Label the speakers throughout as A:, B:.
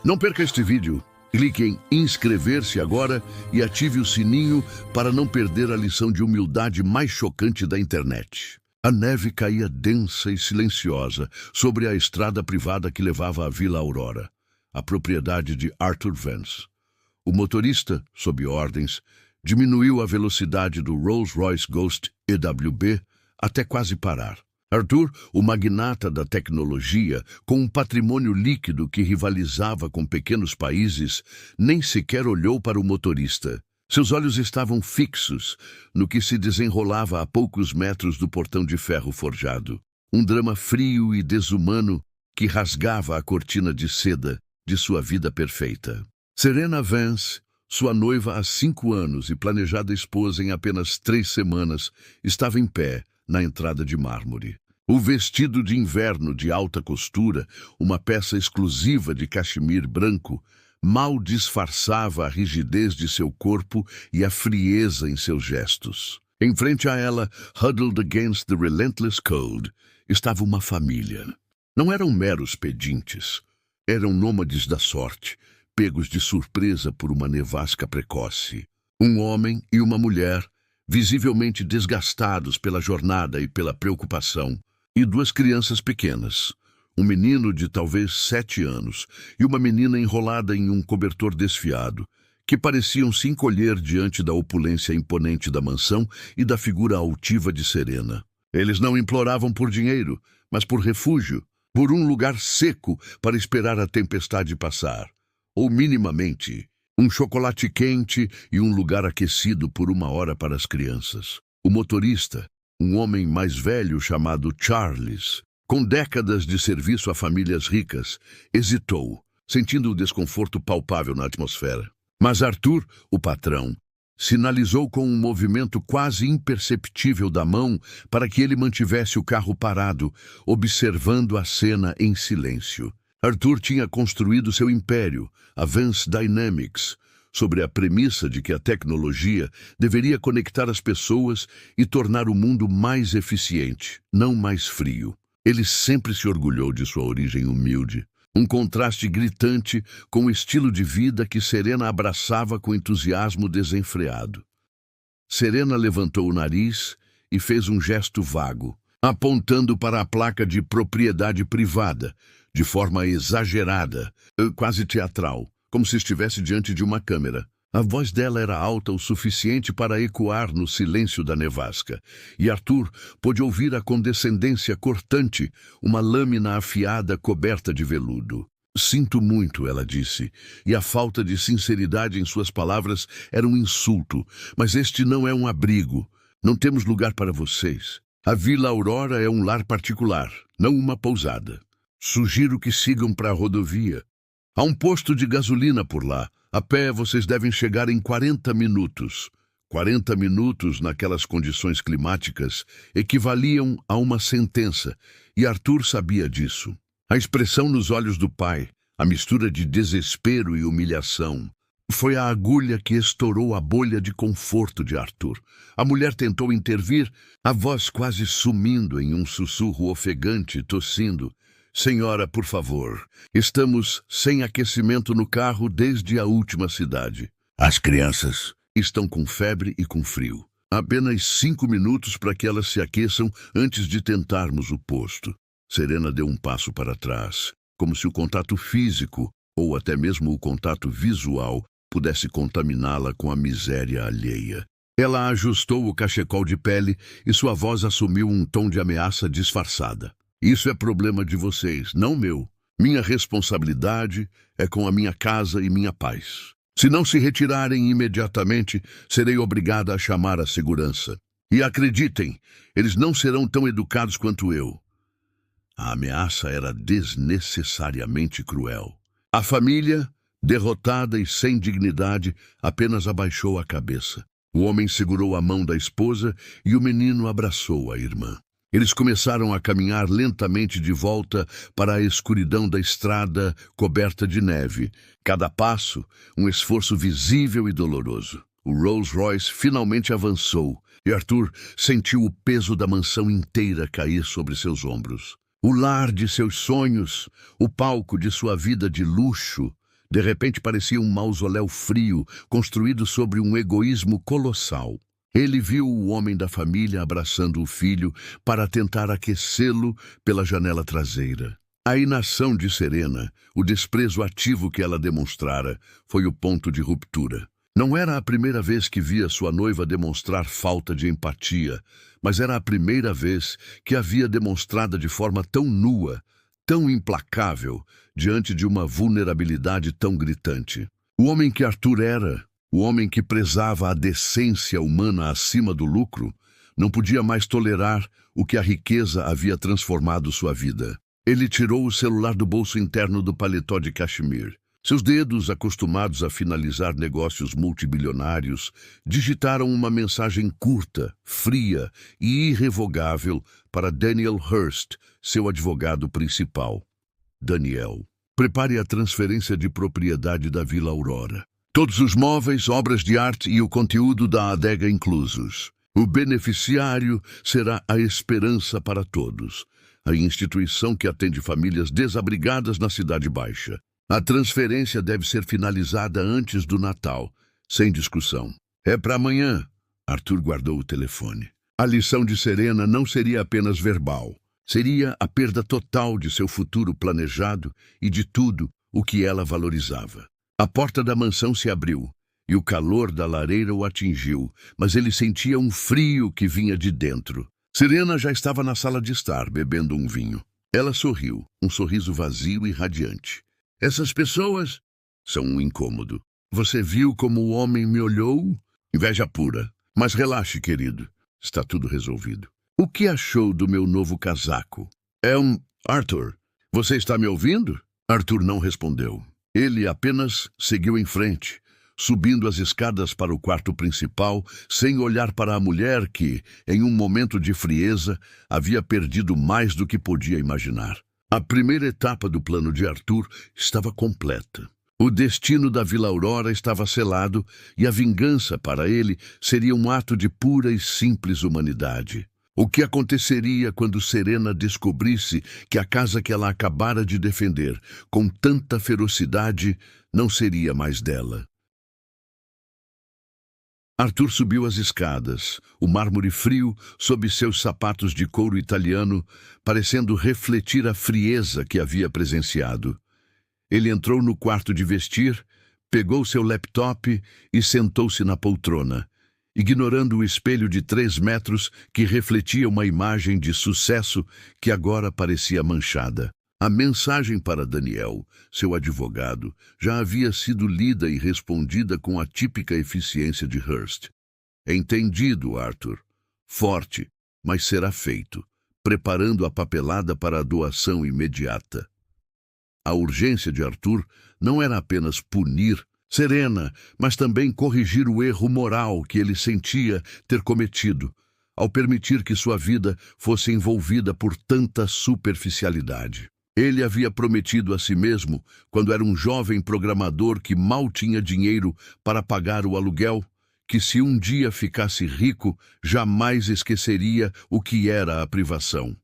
A: Não perca este vídeo. Clique em inscrever-se agora e ative o sininho para não perder a lição de humildade mais chocante da internet. A neve caía densa e silenciosa sobre a estrada privada que levava à Vila Aurora, a propriedade de Arthur Vance. O motorista, sob ordens, diminuiu a velocidade do Rolls-Royce Ghost EWB até quase parar. Arthur, o magnata da tecnologia, com um patrimônio líquido que rivalizava com pequenos países, nem sequer olhou para o motorista. Seus olhos estavam fixos no que se desenrolava a poucos metros do portão de ferro forjado. Um drama frio e desumano que rasgava a cortina de seda de sua vida perfeita. Serena Vance, sua noiva há 5 anos e planejada esposa em apenas 3 semanas, estava em pé na entrada de mármore. O vestido de inverno de alta costura, uma peça exclusiva de cachemir branco, mal disfarçava a rigidez de seu corpo e a frieza em seus gestos. Em frente a ela, huddled against the relentless cold, estava uma família. Não eram meros pedintes. Eram nômades da sorte, pegos de surpresa por uma nevasca precoce. Um homem e uma mulher, visivelmente desgastados pela jornada e pela preocupação, e 2 crianças pequenas, um menino de talvez 7 anos e uma menina enrolada em um cobertor desfiado, que pareciam se encolher diante da opulência imponente da mansão e da figura altiva de Serena. Eles não imploravam por dinheiro, mas por refúgio, por um lugar seco para esperar a tempestade passar, ou minimamente, um chocolate quente e um lugar aquecido por 1 hora para as crianças. O motorista, um homem mais velho chamado Charles, com décadas de serviço a famílias ricas, hesitou, sentindo o desconforto palpável na atmosfera. Mas Arthur, o patrão, sinalizou com um movimento quase imperceptível da mão para que ele mantivesse o carro parado, observando a cena em silêncio. Arthur tinha construído seu império, a Vance Dynamics, sobre a premissa de que a tecnologia deveria conectar as pessoas e tornar o mundo mais eficiente, não mais frio. Ele sempre se orgulhou de sua origem humilde, um contraste gritante com o estilo de vida que Serena abraçava com entusiasmo desenfreado. Serena levantou o nariz e fez um gesto vago, apontando para a placa de propriedade privada, de forma exagerada, quase teatral, como se estivesse diante de uma câmera. A voz dela era alta o suficiente para ecoar no silêncio da nevasca, e Arthur pôde ouvir a condescendência cortante, uma lâmina afiada coberta de veludo. "Sinto muito", ela disse, e a falta de sinceridade em suas palavras era um insulto. "Mas este não é um abrigo. Não temos lugar para vocês. A Vila Aurora é um lar particular, não uma pousada. Sugiro que sigam para a rodovia. Há um posto de gasolina por lá. A pé vocês devem chegar em 40 minutos. 40 minutos naquelas condições climáticas equivaliam a uma sentença, e Arthur sabia disso. A expressão nos olhos do pai, a mistura de desespero e humilhação, foi a agulha que estourou a bolha de conforto de Arthur. A mulher tentou intervir, a voz quase sumindo em um sussurro ofegante, tossindo. "Senhora, por favor, estamos sem aquecimento no carro desde a última cidade. As crianças estão com febre e com frio. Apenas 5 minutos para que elas se aqueçam antes de tentarmos o posto." Serena deu um passo para trás, como se o contato físico, ou até mesmo o contato visual, pudesse contaminá-la com a miséria alheia. Ela ajustou o cachecol de pele e sua voz assumiu um tom de ameaça disfarçada. "Isso é problema de vocês, não meu. Minha responsabilidade é com a minha casa e minha paz. Se não se retirarem imediatamente, serei obrigada a chamar a segurança. E acreditem, eles não serão tão educados quanto eu." A ameaça era desnecessariamente cruel. A família, derrotada e sem dignidade, apenas abaixou a cabeça. O homem segurou a mão da esposa e o menino abraçou a irmã. Eles começaram a caminhar lentamente de volta para a escuridão da estrada coberta de neve. Cada passo, um esforço visível e doloroso. O Rolls-Royce finalmente avançou e Arthur sentiu o peso da mansão inteira cair sobre seus ombros. O lar de seus sonhos, o palco de sua vida de luxo, De repente parecia um mausoléu frio, construído sobre um egoísmo colossal. Ele viu o homem da família abraçando o filho para tentar aquecê-lo pela janela traseira. A inação de Serena, o desprezo ativo que ela demonstrara, foi o ponto de ruptura. Não era a primeira vez que via sua noiva demonstrar falta de empatia, mas era a primeira vez que a via demonstrada de forma tão nua, tão implacável, diante de uma vulnerabilidade tão gritante. O homem que Arthur era, o homem que prezava a decência humana acima do lucro, não podia mais tolerar o que a riqueza havia transformado sua vida. Ele tirou o celular do bolso interno do paletó de cachemir. Seus dedos, acostumados a finalizar negócios multibilionários, digitaram uma mensagem curta, fria e irrevogável para Daniel Hurst, seu advogado principal. Daniel, prepare a transferência de propriedade da Vila Aurora. Todos os móveis, obras de arte e o conteúdo da adega inclusos. O beneficiário será a Esperança para Todos, a instituição que atende famílias desabrigadas na Cidade Baixa. A transferência deve ser finalizada antes do Natal, sem discussão. É para amanhã. Arthur guardou o telefone. A lição de Serena não seria apenas verbal. Seria a perda total de seu futuro planejado e de tudo o que ela valorizava. A porta da mansão se abriu e o calor da lareira o atingiu, mas ele sentia um frio que vinha de dentro. Serena já estava na sala de estar, bebendo um vinho. Ela sorriu, um sorriso vazio e radiante. Essas pessoas são um incômodo. Você viu como o homem me olhou? Inveja pura. Mas relaxe, querido. Está tudo resolvido. O que achou do meu novo casaco? Arthur, você está me ouvindo? Arthur não respondeu. Ele apenas seguiu em frente, subindo as escadas para o quarto principal, sem olhar para a mulher que, em um momento de frieza, havia perdido mais do que podia imaginar. A primeira etapa do plano de Arthur estava completa. O destino da Vila Aurora estava selado e a vingança para ele seria um ato de pura e simples humanidade. O que aconteceria quando Serena descobrisse que a casa que ela acabara de defender com tanta ferocidade não seria mais dela? Arthur subiu as escadas, o mármore frio sob seus sapatos de couro italiano, parecendo refletir a frieza que havia presenciado. Ele entrou no quarto de vestir, pegou seu laptop e sentou-se na poltrona, ignorando o espelho de 3 metros que refletia uma imagem de sucesso que agora parecia manchada. A mensagem para Daniel, seu advogado, já havia sido lida e respondida com a típica eficiência de Hurst. Entendido, Arthur. Forte, mas será feito, preparando a papelada para a doação imediata. A urgência de Arthur não era apenas punir Serena, mas também corrigir o erro moral que ele sentia ter cometido, ao permitir que sua vida fosse envolvida por tanta superficialidade. Ele havia prometido a si mesmo, quando era um jovem programador que mal tinha dinheiro para pagar o aluguel, que se um dia ficasse rico, jamais esqueceria o que era a privação.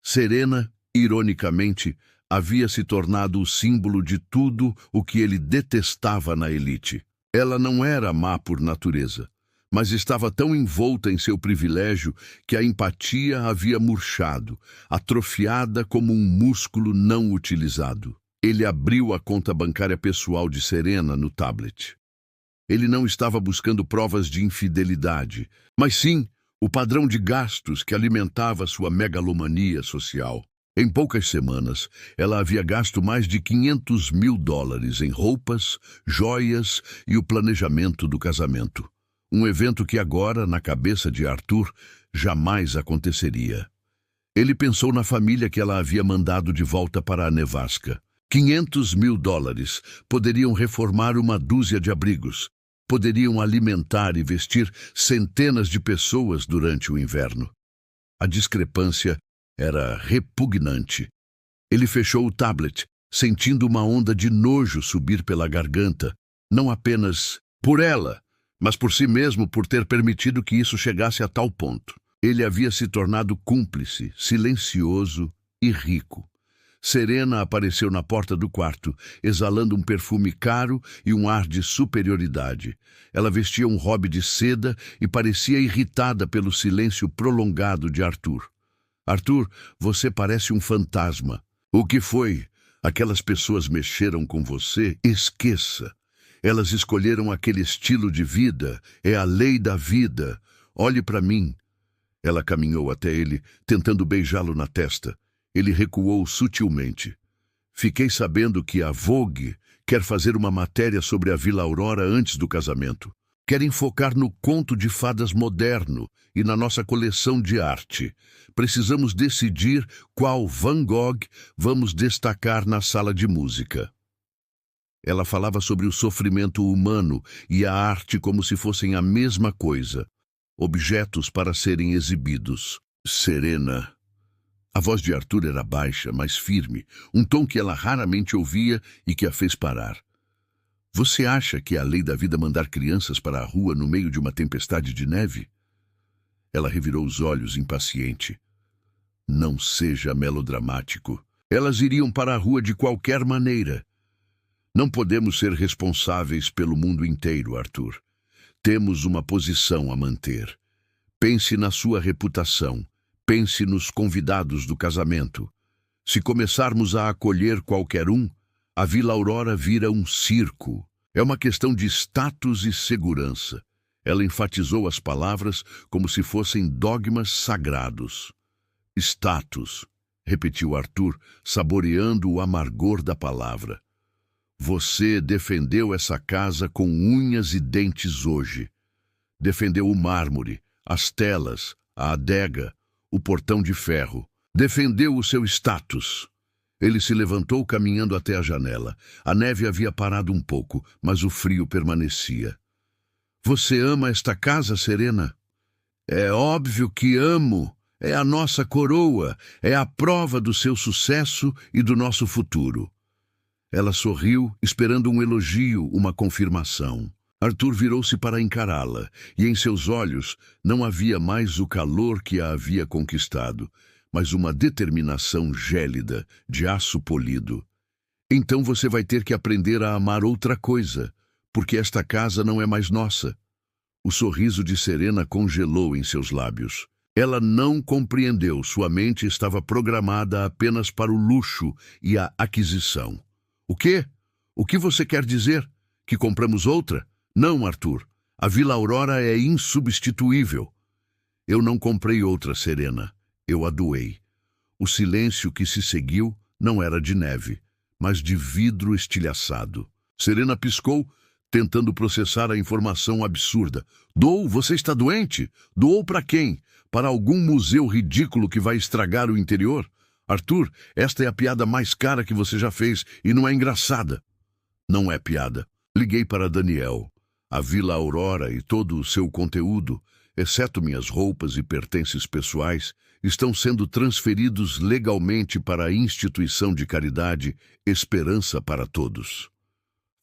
A: Serena, ironicamente, havia se tornado o símbolo de tudo o que ele detestava na elite. Ela não era má por natureza, mas estava tão envolta em seu privilégio que a empatia havia murchado, atrofiada como um músculo não utilizado. Ele abriu a conta bancária pessoal de Serena no tablet. Ele não estava buscando provas de infidelidade, mas sim o padrão de gastos que alimentava sua megalomania social. Em poucas semanas, ela havia gasto mais de $500 mil em roupas, joias e o planejamento do casamento. Um evento que agora, na cabeça de Arthur, jamais aconteceria. Ele pensou na família que ela havia mandado de volta para a nevasca. $500 mil poderiam reformar uma dúzia de abrigos, poderiam alimentar e vestir centenas de pessoas durante o inverno. A discrepância era repugnante. Ele fechou o tablet, sentindo uma onda de nojo subir pela garganta, não apenas por ela, mas por si mesmo, por ter permitido que isso chegasse a tal ponto. Ele havia se tornado cúmplice, silencioso e rico. Serena apareceu na porta do quarto, exalando um perfume caro e um ar de superioridade. Ela vestia um robe de seda e parecia irritada pelo silêncio prolongado de Arthur. Arthur, você parece um fantasma. O que foi? Aquelas pessoas mexeram com você? Esqueça. Elas escolheram aquele estilo de vida. É a lei da vida. Olhe para mim. Ela caminhou até ele, tentando beijá-lo na testa. Ele recuou sutilmente. Fiquei sabendo que a Vogue quer fazer uma matéria sobre a Vila Aurora antes do casamento. Querem focar no conto de fadas moderno e na nossa coleção de arte. Precisamos decidir qual Van Gogh vamos destacar na sala de música. Ela falava sobre o sofrimento humano e a arte como se fossem a mesma coisa. Objetos para serem exibidos. Serena. A voz de Arthur era baixa, mas firme, um tom que ela raramente ouvia e que a fez parar. Você acha que é a lei da vida mandar crianças para a rua no meio de uma tempestade de neve? Ela revirou os olhos, impaciente. Não seja melodramático. Elas iriam para a rua de qualquer maneira. Não podemos ser responsáveis pelo mundo inteiro, Arthur. Temos uma posição a manter. Pense na sua reputação. Pense nos convidados do casamento. Se começarmos a acolher qualquer um, a Vila Aurora vira um circo. É uma questão de status e segurança. Ela enfatizou as palavras como se fossem dogmas sagrados. Status, repetiu Arthur, saboreando o amargor da palavra. Você defendeu essa casa com unhas e dentes hoje. Defendeu o mármore, as telas, a adega, o portão de ferro. Defendeu o seu status. Ele se levantou caminhando até a janela. A neve havia parado um pouco, mas o frio permanecia. Você ama esta casa, Serena? É óbvio que amo. É a nossa coroa. É a prova do seu sucesso e do nosso futuro. Ela sorriu, esperando um elogio, uma confirmação. Arthur virou-se para encará-la, e em seus olhos não havia mais o calor que a havia conquistado, mas uma determinação gélida, de aço polido. Então você vai ter que aprender a amar outra coisa, porque esta casa não é mais nossa. O sorriso de Serena congelou em seus lábios. Ela não compreendeu, sua mente estava programada apenas para o luxo e a aquisição. O quê? O que você quer dizer? Que compramos outra? Não, Arthur. A Vila Aurora é insubstituível. Eu não comprei outra, Serena. Eu a doei. O silêncio que se seguiu não era de neve, mas de vidro estilhaçado. Serena piscou, tentando processar a informação absurda. Doou? Você está doente? Doou para quem? Para algum museu ridículo que vai estragar o interior? Arthur, esta é a piada mais cara que você já fez e não é engraçada. Não é piada. Liguei para Daniel. A Vila Aurora e todo o seu conteúdo, exceto minhas roupas e pertences pessoais, estão sendo transferidos legalmente para a instituição de caridade Esperança para Todos.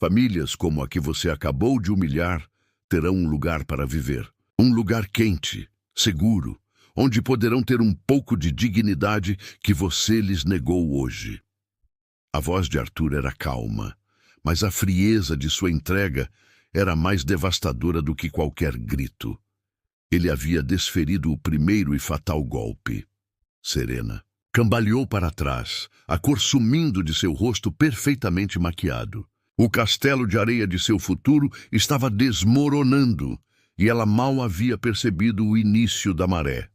A: Famílias como a que você acabou de humilhar terão um lugar para viver. Um lugar quente, seguro, onde poderão ter um pouco de dignidade que você lhes negou hoje. A voz de Arthur era calma, mas a frieza de sua entrega era mais devastadora do que qualquer grito. Ele havia desferido o primeiro e fatal golpe. Serena cambaleou para trás, a cor sumindo de seu rosto perfeitamente maquiado. O castelo de areia de seu futuro estava desmoronando, e ela mal havia percebido o início da maré.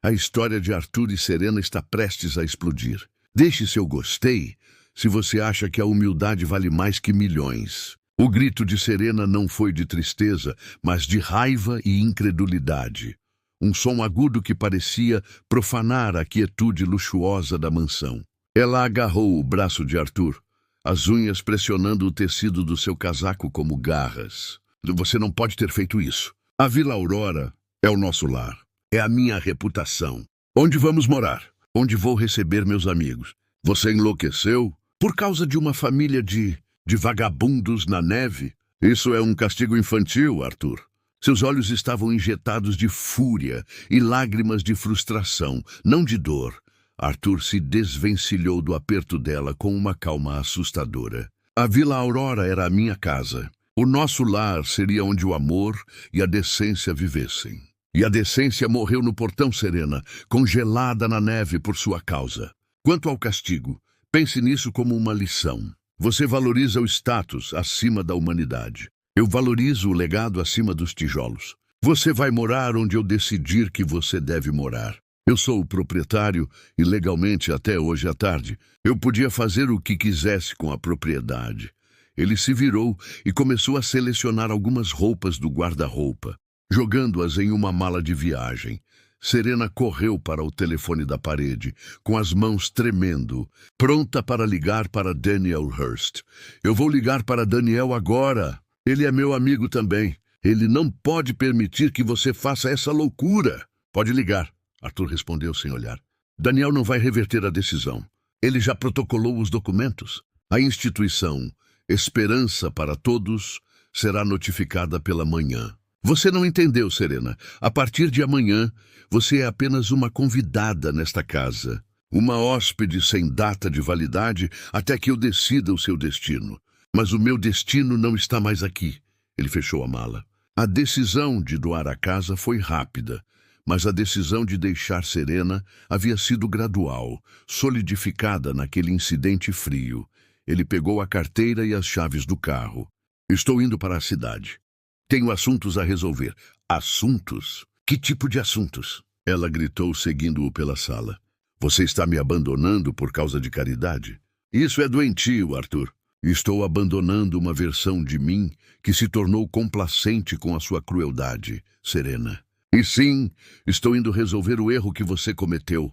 A: A história de Arthur e Serena está prestes a explodir. Deixe seu gostei se você acha que a humildade vale mais que milhões. O grito de Serena não foi de tristeza, mas de raiva e incredulidade. Um som agudo que parecia profanar a quietude luxuosa da mansão. Ela agarrou o braço de Arthur, as unhas pressionando o tecido do seu casaco como garras. Você não pode ter feito isso. A Vila Aurora é o nosso lar. É a minha reputação. Onde vamos morar? Onde vou receber meus amigos? Você enlouqueceu? Por causa de uma família de vagabundos na neve? Isso é um castigo infantil, Arthur. Seus olhos estavam injetados de fúria e lágrimas de frustração, não de dor. Arthur se desvencilhou do aperto dela com uma calma assustadora. A Vila Aurora era a minha casa. O nosso lar seria onde o amor e a decência vivessem. E a decência morreu no portão, Serena, congelada na neve por sua causa. Quanto ao castigo, pense nisso como uma lição. Você valoriza o status acima da humanidade. Eu valorizo o legado acima dos tijolos. Você vai morar onde eu decidir que você deve morar. Eu sou o proprietário e, legalmente, até hoje à tarde, eu podia fazer o que quisesse com a propriedade. Ele se virou e começou a selecionar algumas roupas do guarda-roupa, jogando-as em uma mala de viagem. Serena correu para o telefone da parede, com as mãos tremendo, pronta para ligar para Daniel Hurst. Eu vou ligar para Daniel agora. Ele é meu amigo também. Ele não pode permitir que você faça essa loucura. Pode ligar, Arthur respondeu sem olhar. Daniel não vai reverter a decisão. Ele já protocolou os documentos. A instituição Esperança para Todos será notificada pela manhã. Você não entendeu, Serena. A partir de amanhã, você é apenas uma convidada nesta casa. Uma hóspede sem data de validade até que eu decida o seu destino. Mas o meu destino não está mais aqui. Ele fechou a mala. A decisão de doar a casa foi rápida, mas a decisão de deixar Serena havia sido gradual, solidificada naquele incidente frio. Ele pegou a carteira e as chaves do carro. Estou indo para a cidade. Tenho assuntos a resolver. Assuntos? Que tipo de assuntos? Ela gritou, seguindo-o pela sala. Você está me abandonando por causa de caridade? Isso é doentio, Arthur. Estou abandonando uma versão de mim que se tornou complacente com a sua crueldade, Serena. E sim, estou indo resolver o erro que você cometeu.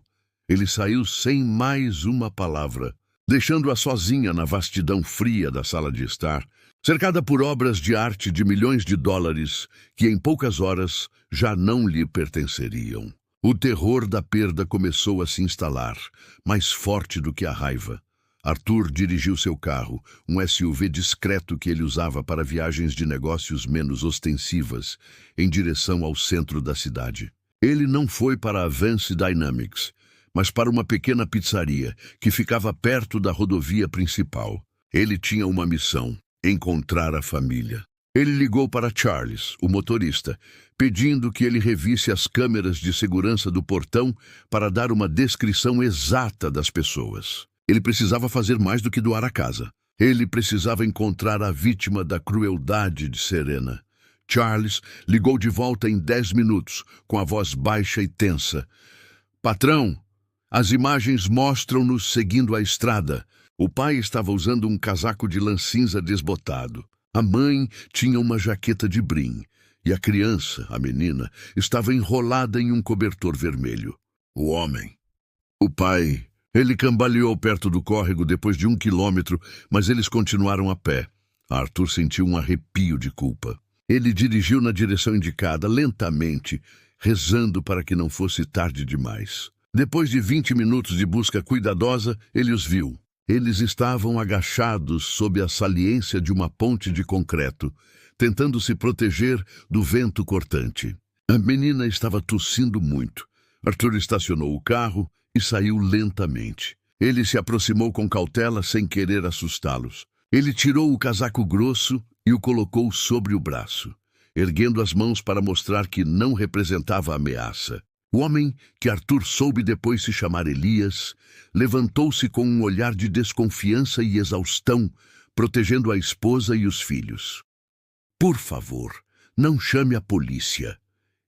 A: Ele saiu sem mais uma palavra, deixando-a sozinha na vastidão fria da sala de estar, cercada por obras de arte de milhões de dólares que em poucas horas já não lhe pertenceriam. O terror da perda começou a se instalar, mais forte do que a raiva. Arthur dirigiu seu carro, um SUV discreto que ele usava para viagens de negócios menos ostensivas, em direção ao centro da cidade. Ele não foi para a Vance Dynamics, mas para uma pequena pizzaria que ficava perto da rodovia principal. Ele tinha uma missão: encontrar a família. Ele ligou para Charles, o motorista, pedindo que ele revisse as câmeras de segurança do portão para dar uma descrição exata das pessoas. Ele precisava fazer mais do que doar a casa. Ele precisava encontrar a vítima da crueldade de Serena. Charles ligou de volta em 10 minutos, com a voz baixa e tensa. Patrão, as imagens mostram-nos seguindo a estrada. O pai estava usando um casaco de lã cinza desbotado. A mãe tinha uma jaqueta de brim. E a criança, a menina, estava enrolada em um cobertor vermelho. O homem. O pai. Ele cambaleou perto do córrego depois de 1 quilômetro, mas eles continuaram a pé. Arthur sentiu um arrepio de culpa. Ele dirigiu na direção indicada, lentamente, rezando para que não fosse tarde demais. Depois de 20 minutos de busca cuidadosa, ele os viu. Eles estavam agachados sob a saliência de uma ponte de concreto, tentando se proteger do vento cortante. A menina estava tossindo muito. Arthur estacionou o carro e saiu lentamente. Ele se aproximou com cautela, sem querer assustá-los. Ele tirou o casaco grosso e o colocou sobre o braço, erguendo as mãos para mostrar que não representava ameaça. O homem, que Arthur soube depois se chamar Elias, levantou-se com um olhar de desconfiança e exaustão, protegendo a esposa e os filhos. Por favor, não chame a polícia,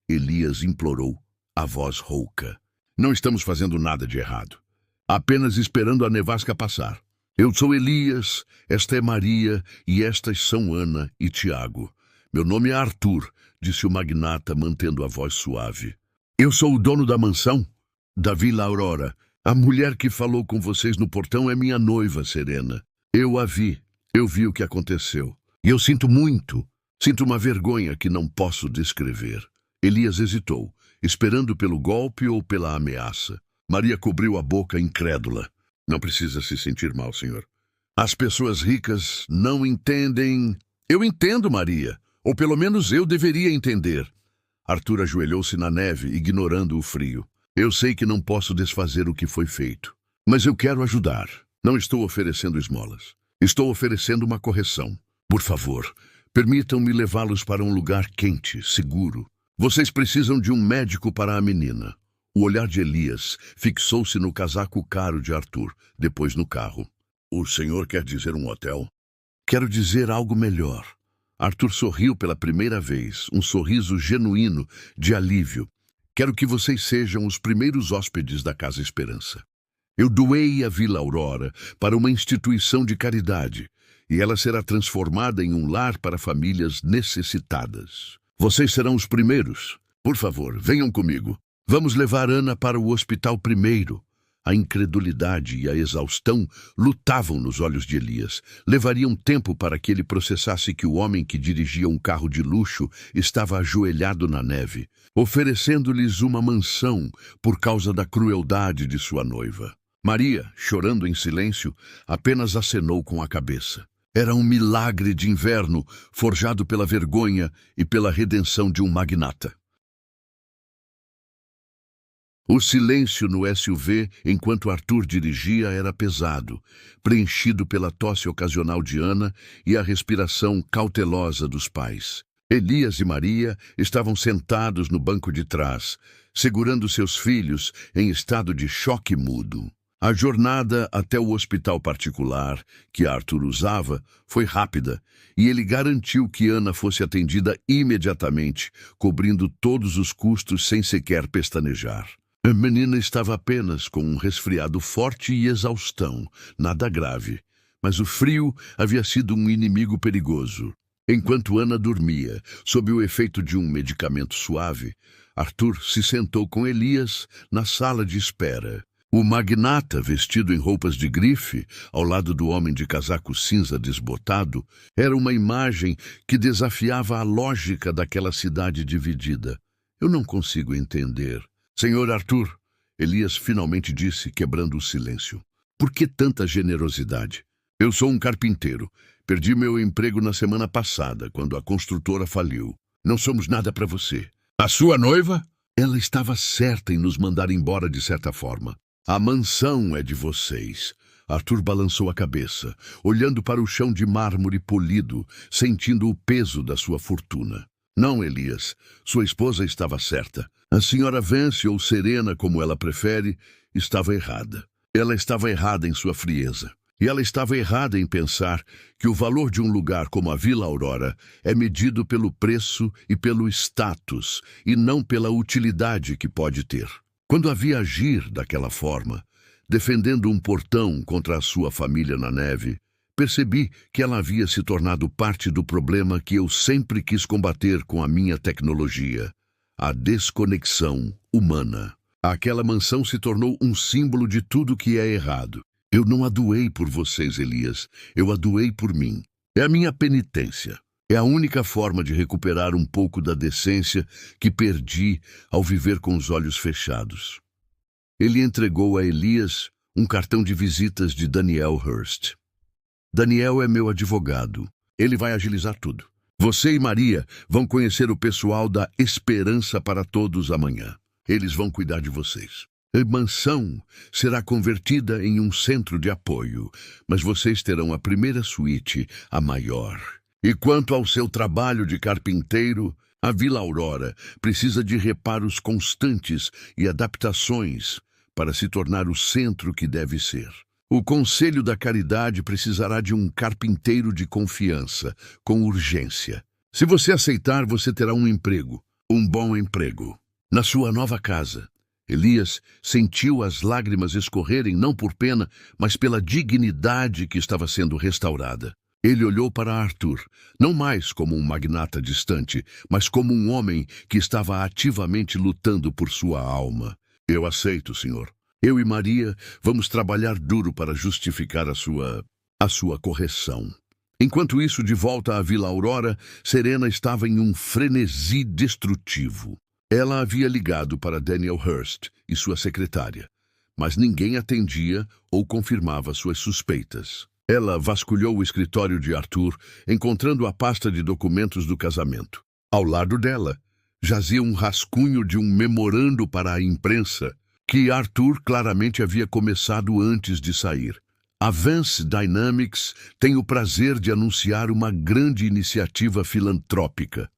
A: Elias implorou, a voz rouca. Não estamos fazendo nada de errado. Apenas esperando a nevasca passar. Eu sou Elias, esta é Maria e estas são Ana e Tiago. Meu nome é Arthur, disse o magnata, mantendo a voz suave. Eu sou o dono da mansão, da Vila Aurora. A mulher que falou com vocês no portão é minha noiva, Serena. Eu a vi. Eu vi o que aconteceu. E eu sinto muito. Sinto uma vergonha que não posso descrever. Elias hesitou, esperando pelo golpe ou pela ameaça. Maria cobriu a boca incrédula. Não precisa se sentir mal, senhor. As pessoas ricas não entendem... Eu entendo, Maria. Ou pelo menos eu deveria entender. Arthur ajoelhou-se na neve, ignorando o frio. Eu sei que não posso desfazer o que foi feito, mas eu quero ajudar. Não estou oferecendo esmolas. Estou oferecendo uma correção. Por favor, permitam-me levá-los para um lugar quente, seguro. Vocês precisam de um médico para a menina. O olhar de Elias fixou-se no casaco caro de Arthur, depois no carro. O senhor quer dizer um hotel? Quero dizer algo melhor. Arthur sorriu pela primeira vez, um sorriso genuíno de alívio. Quero que vocês sejam os primeiros hóspedes da Casa Esperança. Eu doei a Vila Aurora para uma instituição de caridade e ela será transformada em um lar para famílias necessitadas. Vocês serão os primeiros. Por favor, venham comigo. Vamos levar Ana para o hospital primeiro. A incredulidade e a exaustão lutavam nos olhos de Elias. Levariam tempo para que ele processasse que o homem que dirigia um carro de luxo estava ajoelhado na neve, oferecendo-lhes uma mansão por causa da crueldade de sua noiva. Maria, chorando em silêncio, apenas acenou com a cabeça. Era um milagre de inverno forjado pela vergonha e pela redenção de um magnata. O silêncio no SUV, enquanto Arthur dirigia, era pesado, preenchido pela tosse ocasional de Ana e a respiração cautelosa dos pais. Elias e Maria estavam sentados no banco de trás, segurando seus filhos em estado de choque mudo. A jornada até o hospital particular que Arthur usava foi rápida e ele garantiu que Ana fosse atendida imediatamente, cobrindo todos os custos sem sequer pestanejar. A menina estava apenas com um resfriado forte e exaustão, nada grave, mas o frio havia sido um inimigo perigoso. Enquanto Ana dormia, sob o efeito de um medicamento suave, Arthur se sentou com Elias na sala de espera. O magnata, vestido em roupas de grife, ao lado do homem de casaco cinza desbotado, era uma imagem que desafiava a lógica daquela cidade dividida. Eu não consigo entender. Senhor Arthur, Elias finalmente disse, quebrando o silêncio. Por que tanta generosidade? Eu sou um carpinteiro. Perdi meu emprego na semana passada, quando a construtora faliu. Não somos nada para você. A sua noiva? Ela estava certa em nos mandar embora de certa forma. A mansão é de vocês. Arthur balançou a cabeça, olhando para o chão de mármore polido, sentindo o peso da sua fortuna. Não, Elias. Sua esposa estava certa. A senhora Vance, ou Serena, como ela prefere, estava errada. Ela estava errada em sua frieza. E ela estava errada em pensar que o valor de um lugar como a Vila Aurora é medido pelo preço e pelo status, e não pela utilidade que pode ter. Quando a vi agir daquela forma, defendendo um portão contra a sua família na neve, percebi que ela havia se tornado parte do problema que eu sempre quis combater com a minha tecnologia, a desconexão humana. Aquela mansão se tornou um símbolo de tudo que é errado. Eu não a doei por vocês, Elias. Eu a doei por mim. É a minha penitência. É a única forma de recuperar um pouco da decência que perdi ao viver com os olhos fechados. Ele entregou a Elias um cartão de visitas de Daniel Hurst. Daniel é meu advogado. Ele vai agilizar tudo. Você e Maria vão conhecer o pessoal da Esperança para Todos amanhã. Eles vão cuidar de vocês. A mansão será convertida em um centro de apoio, mas vocês terão a primeira suíte, a maior. E quanto ao seu trabalho de carpinteiro, a Vila Aurora precisa de reparos constantes e adaptações para se tornar o centro que deve ser. O Conselho da Caridade precisará de um carpinteiro de confiança, com urgência. Se você aceitar, você terá um emprego, um bom emprego. Na sua nova casa, Elias sentiu as lágrimas escorrerem não por pena, mas pela dignidade que estava sendo restaurada. Ele olhou para Arthur, não mais como um magnata distante, mas como um homem que estava ativamente lutando por sua alma. Eu aceito, senhor. Eu e Maria vamos trabalhar duro para justificar a sua correção. Enquanto isso, de volta à Vila Aurora, Serena estava em um frenesi destrutivo. Ela havia ligado para Daniel Hurst e sua secretária, mas ninguém atendia ou confirmava suas suspeitas. Ela vasculhou o escritório de Arthur, encontrando a pasta de documentos do casamento. Ao lado dela, jazia um rascunho de um memorando para a imprensa, que Arthur claramente havia começado antes de sair. A Vance Dynamics tem o prazer de anunciar uma grande iniciativa filantrópica.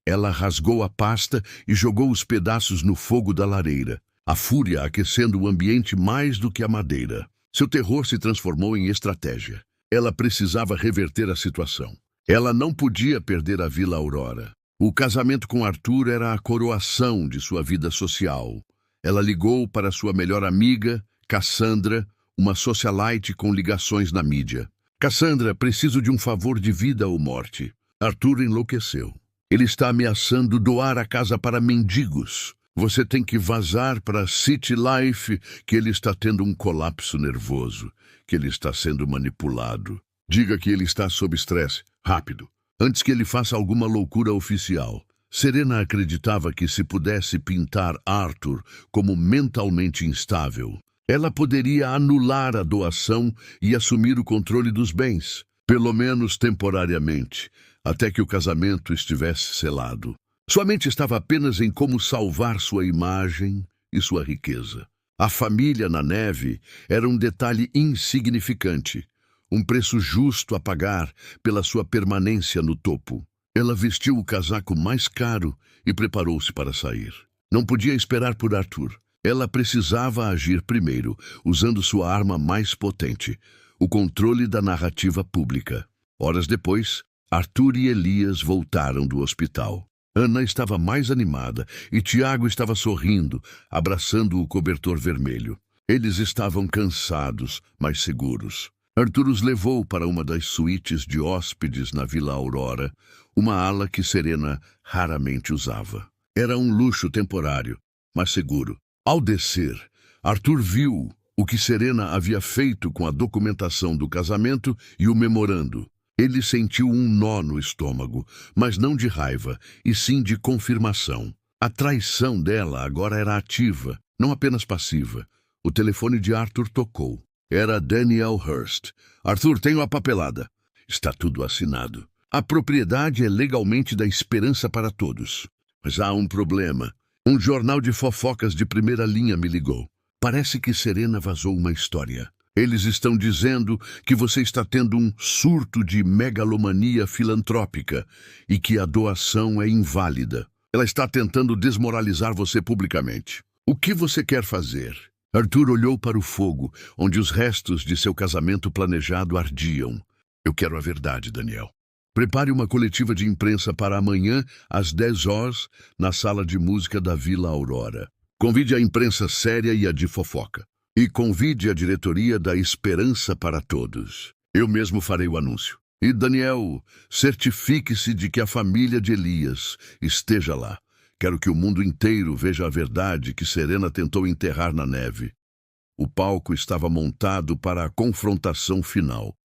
A: Ela rasgou a pasta e jogou os pedaços no fogo da lareira, a fúria aquecendo o ambiente mais do que a madeira. Seu terror se transformou em estratégia. Ela precisava reverter a situação. Ela não podia perder a Vila Aurora. O casamento com Arthur era a coroação de sua vida social. Ela ligou para sua melhor amiga, Cassandra, uma socialite com ligações na mídia. Cassandra, preciso de um favor de vida ou morte. Arthur enlouqueceu. Ele está ameaçando doar a casa para mendigos. Você tem que vazar para City Life que ele está tendo um colapso nervoso, que ele está sendo manipulado. Diga que ele está sob estresse. Rápido. Antes que ele faça alguma loucura oficial. Serena acreditava que se pudesse pintar Arthur como mentalmente instável, ela poderia anular a doação e assumir o controle dos bens, pelo menos temporariamente, até que o casamento estivesse selado. Sua mente estava apenas em como salvar sua imagem e sua riqueza. A família na neve era um detalhe insignificante, um preço justo a pagar pela sua permanência no topo. Ela vestiu o casaco mais caro e preparou-se para sair. Não podia esperar por Arthur. Ela precisava agir primeiro, usando sua arma mais potente, o controle da narrativa pública. Horas depois, Arthur e Elias voltaram do hospital. Ana estava mais animada e Tiago estava sorrindo, abraçando o cobertor vermelho. Eles estavam cansados, mas seguros. Arthur os levou para uma das suítes de hóspedes na Vila Aurora, uma ala que Serena raramente usava. Era um luxo temporário, mas seguro. Ao descer, Arthur viu o que Serena havia feito com a documentação do casamento e o memorando. Ele sentiu um nó no estômago, mas não de raiva, e sim de confirmação. A traição dela agora era ativa, não apenas passiva. O telefone de Arthur tocou. Era Daniel Hurst. Arthur, tenho a papelada. Está tudo assinado. A propriedade é legalmente da Esperança para Todos. Mas há um problema. Um jornal de fofocas de primeira linha me ligou. Parece que Serena vazou uma história. Eles estão dizendo que você está tendo um surto de megalomania filantrópica e que a doação é inválida. Ela está tentando desmoralizar você publicamente. O que você quer fazer? Arthur olhou para o fogo, onde os restos de seu casamento planejado ardiam. Eu quero a verdade, Daniel. Prepare uma coletiva de imprensa para amanhã, às 10 horas, na sala de música da Vila Aurora. Convide a imprensa séria e a de fofoca. E convide a diretoria da Esperança para Todos. Eu mesmo farei o anúncio. E, Daniel, certifique-se de que a família de Elias esteja lá. Quero que o mundo inteiro veja a verdade que Serena tentou enterrar na neve. O palco estava montado para a confrontação final.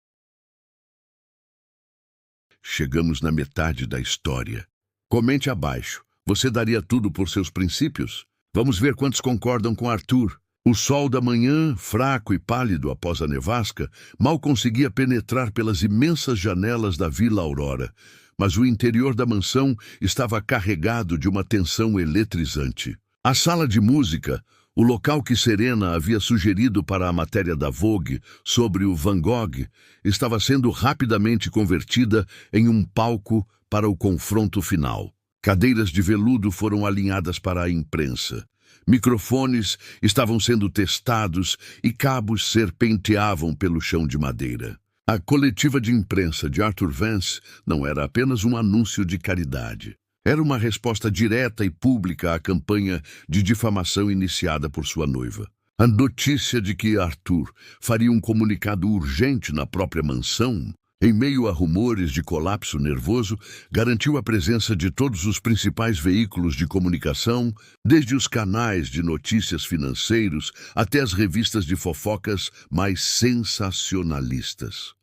A: Chegamos na metade da história. Comente abaixo. Você daria tudo por seus princípios? Vamos ver quantos concordam com Arthur. O sol da manhã, fraco e pálido após a nevasca, mal conseguia penetrar pelas imensas janelas da Vila Aurora, mas o interior da mansão estava carregado de uma tensão eletrizante. A sala de música, o local que Serena havia sugerido para a matéria da Vogue sobre o Van Gogh, estava sendo rapidamente convertida em um palco para o confronto final. Cadeiras de veludo foram alinhadas para a imprensa. Microfones estavam sendo testados e cabos serpenteavam pelo chão de madeira. A coletiva de imprensa de Arthur Vance não era apenas um anúncio de caridade. Era uma resposta direta e pública à campanha de difamação iniciada por sua noiva. A notícia de que Arthur faria um comunicado urgente na própria mansão, em meio a rumores de colapso nervoso, garantiu a presença de todos os principais veículos de comunicação, desde os canais de notícias financeiros até as revistas de fofocas mais sensacionalistas.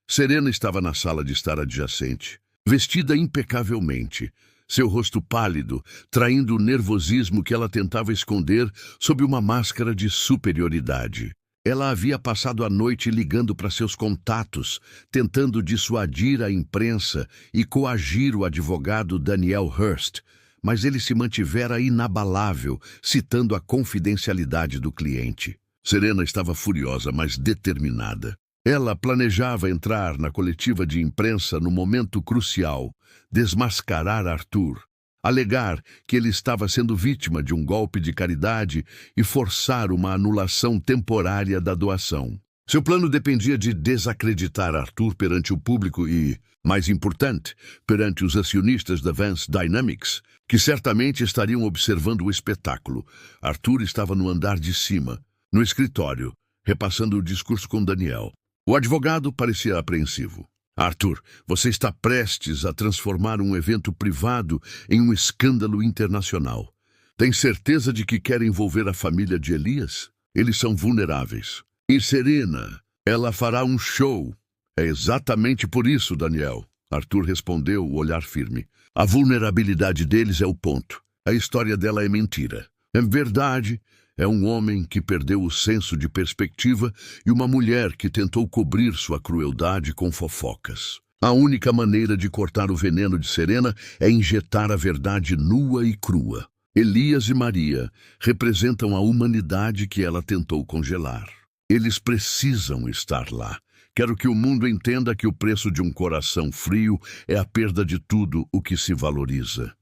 A: Serena estava na sala de estar adjacente, vestida impecavelmente, seu rosto pálido, traindo o nervosismo que ela tentava esconder sob uma máscara de superioridade. Ela havia passado a noite ligando para seus contatos, tentando dissuadir a imprensa e coagir o advogado Daniel Hurst, mas ele se mantivera inabalável, citando a confidencialidade do cliente. Serena estava furiosa, mas determinada. Ela planejava entrar na coletiva de imprensa no momento crucial, desmascarar Arthur, alegar que ele estava sendo vítima de um golpe de caridade e forçar uma anulação temporária da doação. Seu plano dependia de desacreditar Arthur perante o público e, mais importante, perante os acionistas da Vance Dynamics, que certamente estariam observando o espetáculo. Arthur estava no andar de cima, no escritório, repassando o discurso com Daniel. O advogado parecia apreensivo. Arthur, você está prestes a transformar um evento privado em um escândalo internacional. Tem certeza de que quer envolver a família de Elias? Eles são vulneráveis. E Serena, ela fará um show. É exatamente por isso, Daniel. Arthur respondeu, o olhar firme. A vulnerabilidade deles é o ponto. A história dela é mentira. É verdade. É um homem que perdeu o senso de perspectiva e uma mulher que tentou cobrir sua crueldade com fofocas. A única maneira de cortar o veneno de Serena é injetar a verdade nua e crua. Elias e Maria representam a humanidade que ela tentou congelar. Eles precisam estar lá. Quero que o mundo entenda que o preço de um coração frio é a perda de tudo o que se valoriza.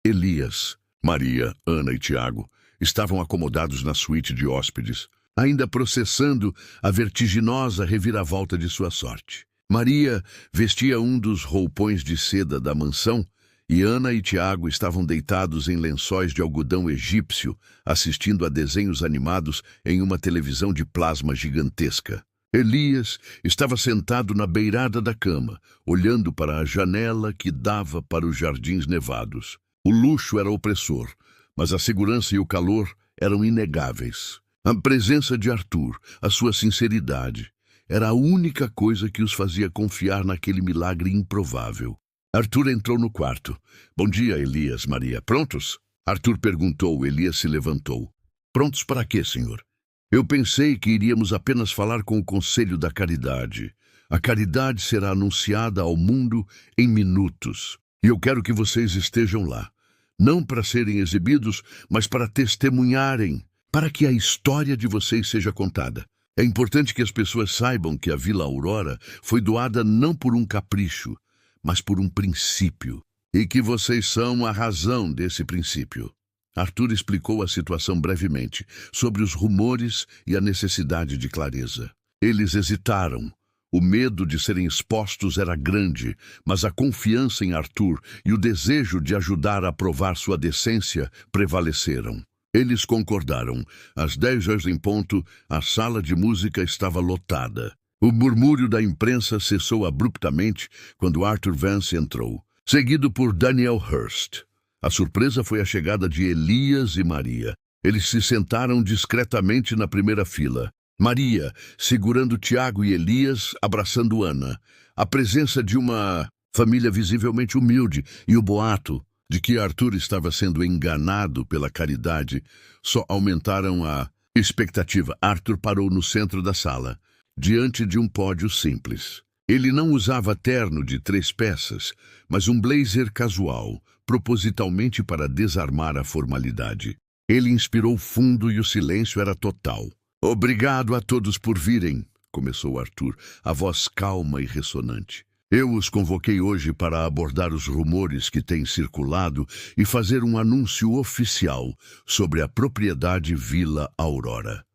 A: Elias, Maria, Ana e Tiago estavam acomodados na suíte de hóspedes, ainda processando a vertiginosa reviravolta de sua sorte. Maria vestia um dos roupões de seda da mansão e Ana e Tiago estavam deitados em lençóis de algodão egípcio, assistindo a desenhos animados em uma televisão de plasma gigantesca. Elias estava sentado na beirada da cama, olhando para a janela que dava para os jardins nevados. O luxo era opressor, mas a segurança e o calor eram inegáveis. A presença de Arthur, a sua sinceridade, era a única coisa que os fazia confiar naquele milagre improvável. Arthur entrou no quarto. Bom dia, Elias, Maria. Prontos? Arthur perguntou. Elias se levantou. Prontos para quê, senhor? Eu pensei que iríamos apenas falar com o Conselho da Caridade. A caridade será anunciada ao mundo em minutos. E eu quero que vocês estejam lá. Não para serem exibidos, mas para testemunharem, para que a história de vocês seja contada. É importante que as pessoas saibam que a Vila Aurora foi doada não por um capricho, mas por um princípio, e que vocês são a razão desse princípio. Arthur explicou a situação brevemente, sobre os rumores e a necessidade de clareza. Eles hesitaram. O medo de serem expostos era grande, mas a confiança em Arthur e o desejo de ajudar a provar sua decência prevaleceram. Eles concordaram. Às 10 horas em ponto, a sala de música estava lotada. O murmúrio da imprensa cessou abruptamente quando Arthur Vance entrou, seguido por Daniel Hurst. A surpresa foi a chegada de Elias e Maria. Eles se sentaram discretamente na primeira fila. Maria, segurando Tiago e Elias, abraçando Ana. A presença de uma família visivelmente humilde e o boato de que Arthur estava sendo enganado pela caridade só aumentaram a expectativa. Arthur parou no centro da sala, diante de um pódio simples. Ele não usava terno de 3 peças, mas um blazer casual, propositalmente para desarmar a formalidade. Ele inspirou fundo e o silêncio era total. Obrigado a todos por virem, começou Arthur, a voz calma e ressonante. Eu os convoquei hoje para abordar os rumores que têm circulado e fazer um anúncio oficial sobre a propriedade Vila Aurora.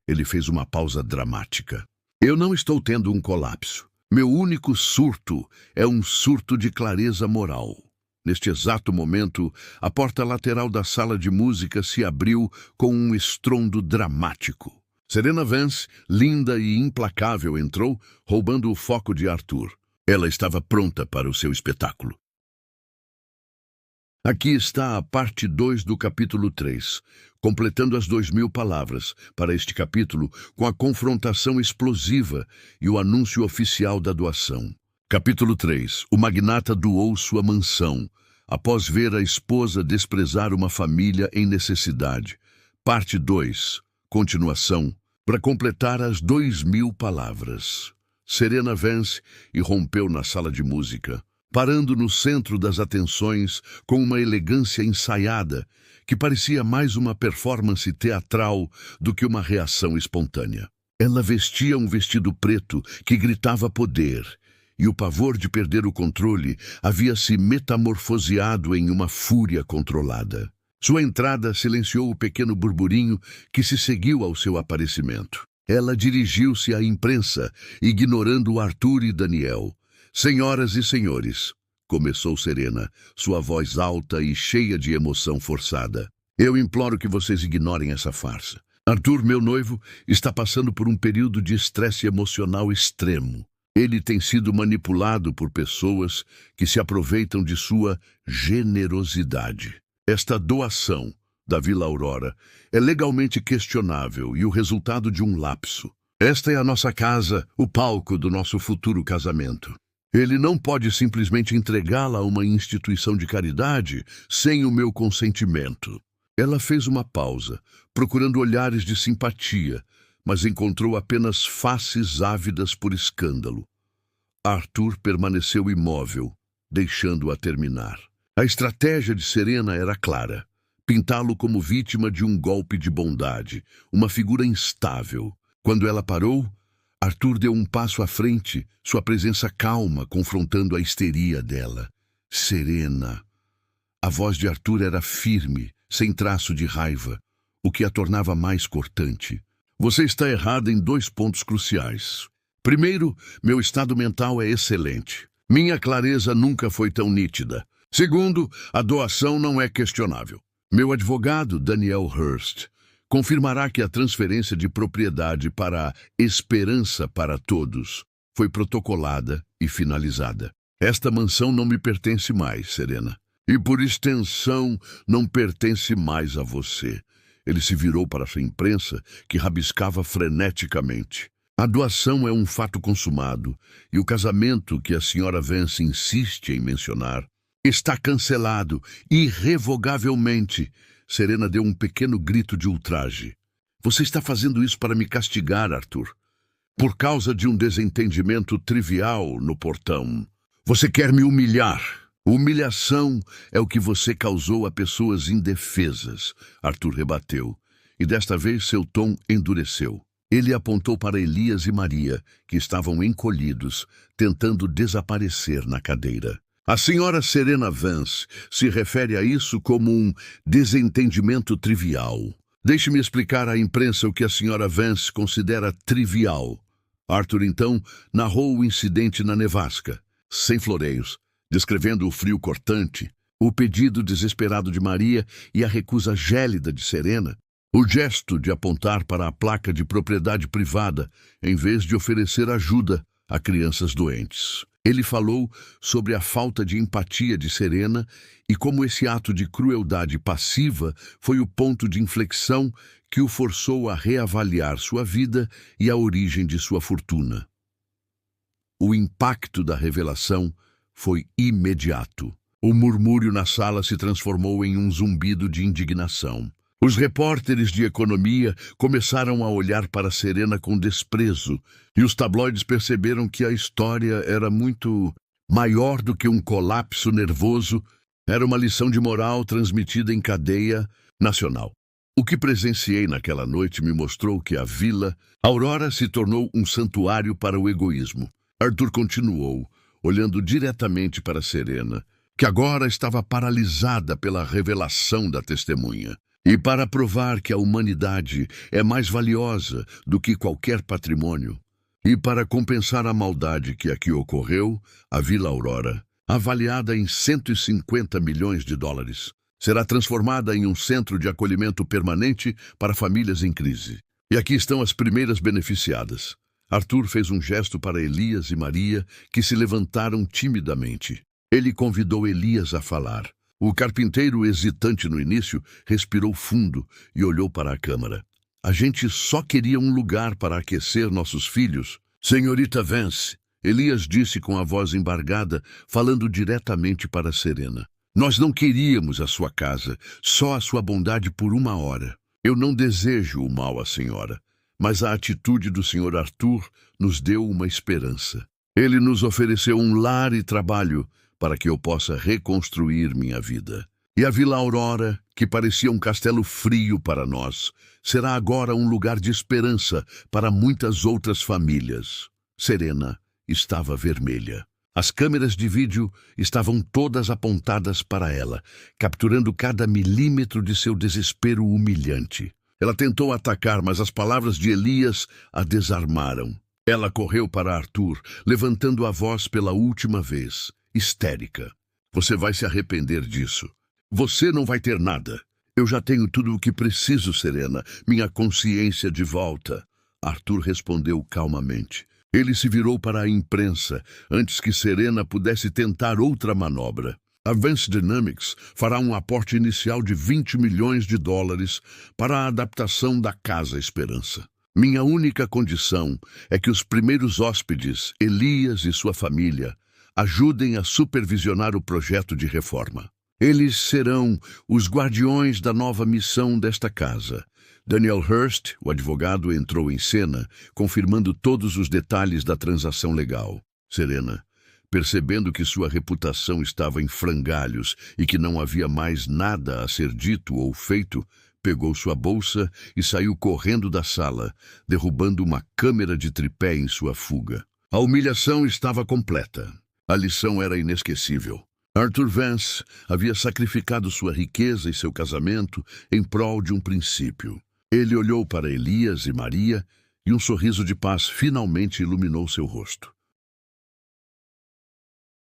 A: Ele fez uma pausa dramática. Eu não estou tendo um colapso. Meu único surto é um surto de clareza moral. Neste exato momento, a porta lateral da sala de música se abriu com um estrondo dramático. Serena Vance, linda e implacável, entrou, roubando o foco de Arthur. Ela estava pronta para o seu espetáculo. Aqui está a parte 2 do capítulo 3, completando as 2.000 palavras para este capítulo com a confrontação explosiva e o anúncio oficial da doação. Capítulo 3. O magnata doou sua mansão, após ver a esposa desprezar uma família em necessidade. Parte 2. Continuação. Para completar as 2.000 palavras. Serena Vance irrompeu na sala de música. parando no centro das atenções com uma elegância ensaiada que parecia mais uma performance teatral do que uma reação espontânea. Ela vestia um vestido preto que gritava poder, e o pavor de perder o controle havia se metamorfoseado em uma fúria controlada. Sua entrada silenciou o pequeno burburinho que se seguiu ao seu aparecimento. Ela dirigiu-se à imprensa, ignorando Arthur e Daniel. "Senhoras e senhores", começou Serena, sua voz alta e cheia de emoção forçada. "Eu imploro que vocês ignorem essa farsa. Arthur, meu noivo, está passando por um período de estresse emocional extremo. Ele tem sido manipulado por pessoas que se aproveitam de sua generosidade. Esta doação da Vila Aurora é legalmente questionável e o resultado de um lapso. Esta é a nossa casa, o palco do nosso futuro casamento. Ele não pode simplesmente entregá-la a uma instituição de caridade sem o meu consentimento." Ela fez uma pausa, procurando olhares de simpatia, mas encontrou apenas faces ávidas por escândalo. Arthur permaneceu imóvel, deixando-a terminar. A estratégia de Serena era clara: pintá-lo como vítima de um golpe de bondade, uma figura instável. Quando ela parou, Arthur deu um passo à frente, sua presença calma, confrontando a histeria dela. "Serena." A voz de Arthur era firme, sem traço de raiva, o que a tornava mais cortante. "Você está errada em 2 pontos cruciais. Primeiro, meu estado mental é excelente. Minha clareza nunca foi tão nítida. Segundo, a doação não é questionável. Meu advogado, Daniel Hurst, confirmará que a transferência de propriedade para a Esperança para Todos foi protocolada e finalizada. Esta mansão não me pertence mais, Serena. E, por extensão, não pertence mais a você." Ele se virou para a imprensa, que rabiscava freneticamente. "A doação é um fato consumado, e o casamento que a senhora Vance insiste em mencionar está cancelado irrevogavelmente." Serena deu um pequeno grito de ultraje. "Você está fazendo isso para me castigar, Arthur. Por causa de um desentendimento trivial no portão. Você quer me humilhar." "Humilhação é o que você causou a pessoas indefesas", Arthur rebateu, e desta vez seu tom endureceu. Ele apontou para Elias e Maria, que estavam encolhidos, tentando desaparecer na cadeira. "A senhora Serena Vance se refere a isso como um desentendimento trivial. Deixe-me explicar à imprensa o que a senhora Vance considera trivial." Arthur, então, narrou o incidente na nevasca, sem floreios, descrevendo o frio cortante, o pedido desesperado de Maria e a recusa gélida de Serena, o gesto de apontar para a placa de propriedade privada em vez de oferecer ajuda a crianças doentes. Ele falou sobre a falta de empatia de Serena e como esse ato de crueldade passiva foi o ponto de inflexão que o forçou a reavaliar sua vida e a origem de sua fortuna. O impacto da revelação foi imediato. O murmúrio na sala se transformou em um zumbido de indignação. Os repórteres de economia começaram a olhar para Serena com desprezo, e os tabloides perceberam que a história era muito maior do que um colapso nervoso, era uma lição de moral transmitida em cadeia nacional. O que presenciei naquela noite me mostrou que a Vila Aurora se tornou um santuário para o egoísmo. Arthur continuou, olhando diretamente para Serena, que agora estava paralisada pela revelação da testemunha. E para provar que a humanidade é mais valiosa do que qualquer patrimônio, e para compensar a maldade que aqui ocorreu, a Vila Aurora, avaliada em 150 milhões de dólares, será transformada em um centro de acolhimento permanente para famílias em crise. E aqui estão as primeiras beneficiadas. Arthur fez um gesto para Elias e Maria, que se levantaram timidamente. Ele convidou Elias a falar. O carpinteiro, hesitante no início, respirou fundo e olhou para a câmara. "A gente só queria um lugar para aquecer nossos filhos." "Senhorita Vance", Elias disse com a voz embargada, falando diretamente para Serena. "Nós não queríamos a sua casa, só a sua bondade por 1 hora. Eu não desejo o mal à senhora, mas a atitude do senhor Arthur nos deu uma esperança. Ele nos ofereceu um lar e trabalho para que eu possa reconstruir minha vida. E a Vila Aurora, que parecia um castelo frio para nós, será agora um lugar de esperança para muitas outras famílias. Serena estava vermelha. As câmeras de vídeo estavam todas apontadas para ela, capturando cada milímetro de seu desespero humilhante. Ela tentou atacar, mas as palavras de Elias a desarmaram. Ela correu para Arthur, levantando a voz pela última vez, histérica. Você vai se arrepender disso. Você não vai ter nada. Eu já tenho tudo o que preciso, Serena. Minha consciência de volta. Arthur respondeu calmamente. Ele se virou para a imprensa antes que Serena pudesse tentar outra manobra. A Vance Dynamics fará um aporte inicial de $20 milhões para a adaptação da Casa Esperança. Minha única condição é que os primeiros hóspedes, Elias e sua família, ajudem a supervisionar o projeto de reforma. Eles serão os guardiões da nova missão desta casa. Daniel Hurst, o advogado, entrou em cena, confirmando todos os detalhes da transação legal. Serena, percebendo que sua reputação estava em frangalhos e que não havia mais nada a ser dito ou feito, pegou sua bolsa e saiu correndo da sala, derrubando uma câmera de tripé em sua fuga. A humilhação estava completa. A lição era inesquecível. Arthur Vance havia sacrificado sua riqueza e seu casamento em prol de um princípio. Ele olhou para Elias e Maria e um sorriso de paz finalmente iluminou seu rosto.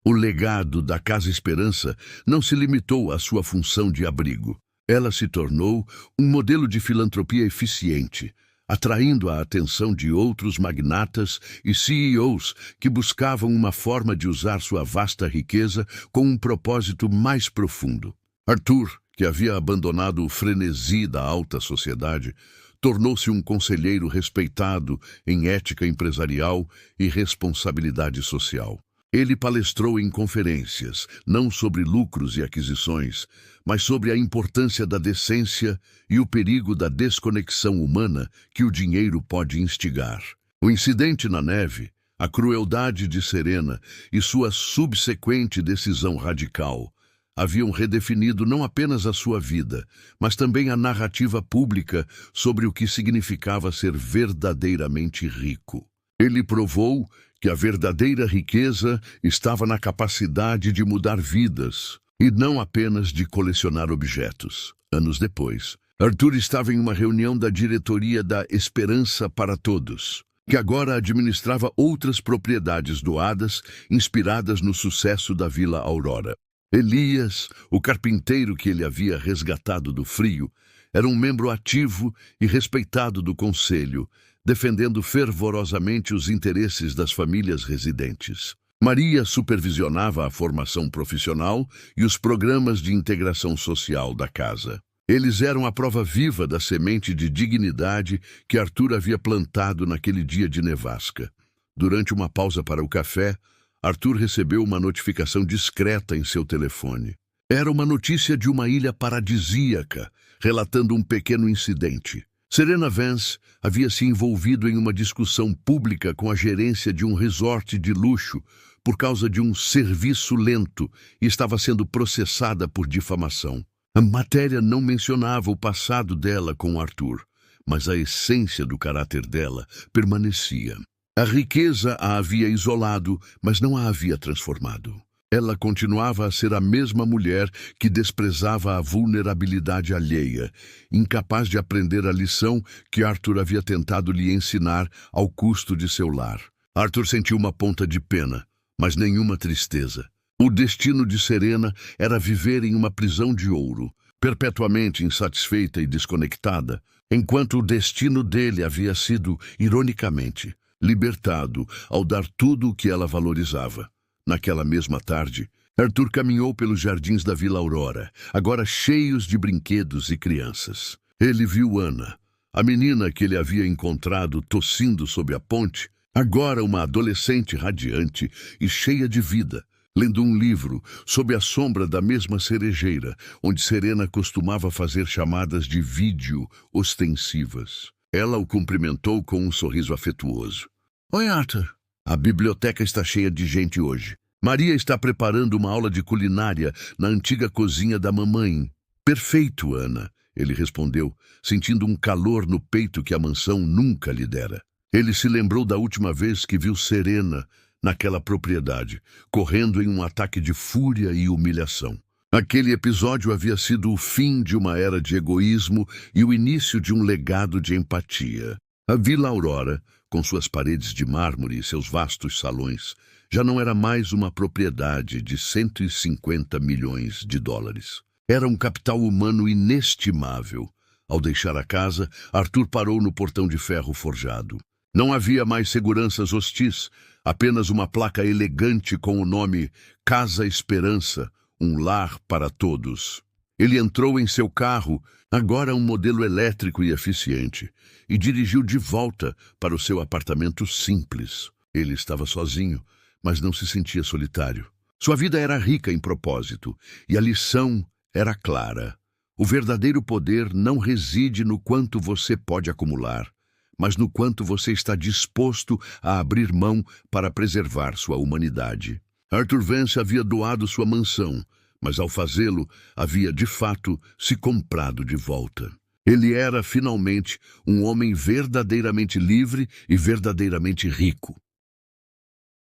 A: O legado da Casa Esperança não se limitou à sua função de abrigo. Ela se tornou um modelo de filantropia eficiente, atraindo a atenção de outros magnatas e CEOs que buscavam uma forma de usar sua vasta riqueza com um propósito mais profundo. Arthur, que havia abandonado o frenesi da alta sociedade, tornou-se um conselheiro respeitado em ética empresarial e responsabilidade social. Ele palestrou em conferências, não sobre lucros e aquisições, mas sobre a importância da decência e o perigo da desconexão humana que o dinheiro pode instigar. O incidente na neve, a crueldade de Serena e sua subsequente decisão radical haviam redefinido não apenas a sua vida, mas também a narrativa pública sobre o que significava ser verdadeiramente rico. Ele provou que a verdadeira riqueza estava na capacidade de mudar vidas e não apenas de colecionar objetos. Anos depois, Arthur estava em uma reunião da diretoria da Esperança para Todos, que agora administrava outras propriedades doadas inspiradas no sucesso da Vila Aurora. Elias, o carpinteiro que ele havia resgatado do frio, era um membro ativo e respeitado do conselho, defendendo fervorosamente os interesses das famílias residentes. Maria supervisionava a formação profissional e os programas de integração social da casa. Eles eram a prova viva da semente de dignidade que Arthur havia plantado naquele dia de nevasca. Durante uma pausa para o café, Arthur recebeu uma notificação discreta em seu telefone. Era uma notícia de uma ilha paradisíaca, relatando um pequeno incidente. Serena Vance havia se envolvido em uma discussão pública com a gerência de um resort de luxo por causa de um serviço lento e estava sendo processada por difamação. A matéria não mencionava o passado dela com Arthur, mas a essência do caráter dela permanecia. A riqueza a havia isolado, mas não a havia transformado. Ela continuava a ser a mesma mulher que desprezava a vulnerabilidade alheia, incapaz de aprender a lição que Arthur havia tentado lhe ensinar ao custo de seu lar. Arthur sentiu uma ponta de pena, mas nenhuma tristeza. O destino de Serena era viver em uma prisão de ouro, perpetuamente insatisfeita e desconectada, enquanto o destino dele havia sido, ironicamente, libertado ao dar tudo o que ela valorizava. Naquela mesma tarde, Arthur caminhou pelos jardins da Vila Aurora, agora cheios de brinquedos e crianças. Ele viu Ana, a menina que ele havia encontrado tossindo sob a ponte, agora uma adolescente radiante e cheia de vida, lendo um livro sob a sombra da mesma cerejeira, onde Serena costumava fazer chamadas de vídeo ostensivas. Ela o cumprimentou com um sorriso afetuoso. Oi, Arthur. A biblioteca está cheia de gente hoje. Maria está preparando uma aula de culinária na antiga cozinha da mamãe. Perfeito, Ana, ele respondeu, sentindo um calor no peito que a mansão nunca lhe dera. Ele se lembrou da última vez que viu Serena naquela propriedade, correndo em um ataque de fúria e humilhação. Aquele episódio havia sido o fim de uma era de egoísmo e o início de um legado de empatia. A Vila Aurora, com suas paredes de mármore e seus vastos salões, já não era mais uma propriedade de 150 milhões de dólares. Era um capital humano inestimável. Ao deixar a casa, Arthur parou no portão de ferro forjado. Não havia mais seguranças hostis, apenas uma placa elegante com o nome Casa Esperança, um lar para todos. Ele entrou em seu carro, agora um modelo elétrico e eficiente, e dirigiu de volta para o seu apartamento simples. Ele estava sozinho, mas não se sentia solitário. Sua vida era rica em propósito, e a lição era clara. O verdadeiro poder não reside no quanto você pode acumular, mas no quanto você está disposto a abrir mão para preservar sua humanidade. Arthur Vance havia doado sua mansão, mas ao fazê-lo, havia de fato se comprado de volta. Ele era, finalmente, um homem verdadeiramente livre e verdadeiramente rico.